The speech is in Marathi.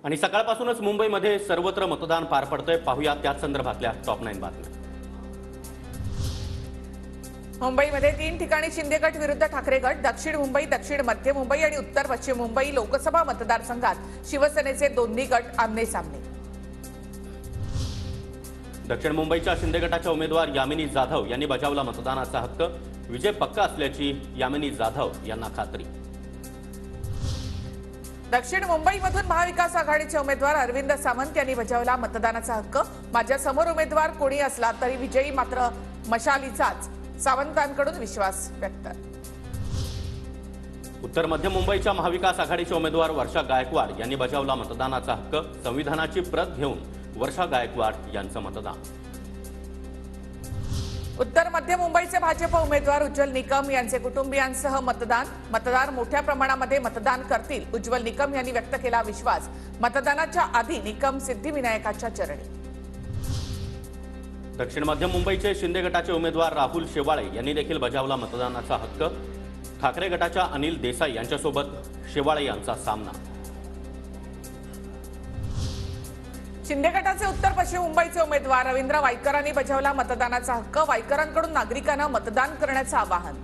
आणि सकाळपासूनच मुंबईमध्ये सर्वत्र मतदान पार पडतंय। पाहूया त्याच संदर्भातल्या टॉप 9 बातम्या। मुंबईमध्ये 3 ठिकाणी शिंदे गट विरुद्ध ठाकरे गट, दक्षिण मुंबई, दक्षिण मध्य मुंबई आणि उत्तर पश्चिम मुंबई लोकसभा मतदारसंघात शिवसेनेचे दोन्ही गट आमने सामने। दक्षिण मुंबईच्या शिंदे गटाच्या उमेदवार यामिनी जाधव यांनी बजावला मतदानाचा हक्क। विजय पक्का असल्याची यामिनी जाधव यांना खात्री। दक्षिण मुंबईमधून महाविकास आघाडीचे उमेदवार अरविंद सावंत यांनी बजावला मतदानाचा हक्क। माझ्या समोर उमेदवार कोणी असला तरी विजयी मात्र मशालीचाच, सावंतांकडून विश्वास व्यक्त। उत्तर मध्य मुंबईच्या महाविकास आघाडीचे उमेदवार वर्षा गायकवाड यांनी बजावला मतदानाचा हक्क। संविधानाची प्रत घेऊन वर्षा गायकवाड यांचं मतदान। उत्तर मध्य मुंबईचे भाजप उमेदवार उज्ज्वल निकम यांचे कुटुंबियांसह मतदान। मतदार मोठ्या प्रमाणामध्ये मतदान करतील, उज्ज्वल निकम यांनी व्यक्त केला विश्वास। मतदानाच्या आधी निकम सिद्धिविनायकाच्या चरणी। दक्षिण मध्य मुंबईचे शिंदे गटाचे उमेदवार राहुल शेवाळे यांनी देखील बजावला मतदानाचा हक्क। ठाकरे गटाच्या अनिल देसाई यांच्यासोबत शेवाळे यांचा सामना। शिंदे गटाचे उत्तर पश्चिम मुंबईचे उमेदवार रवींद्र वायकरांनी बजावला मतदानाचा हक्क। वायकरांकडून नागरिकांना मतदान करण्याचं आवाहन।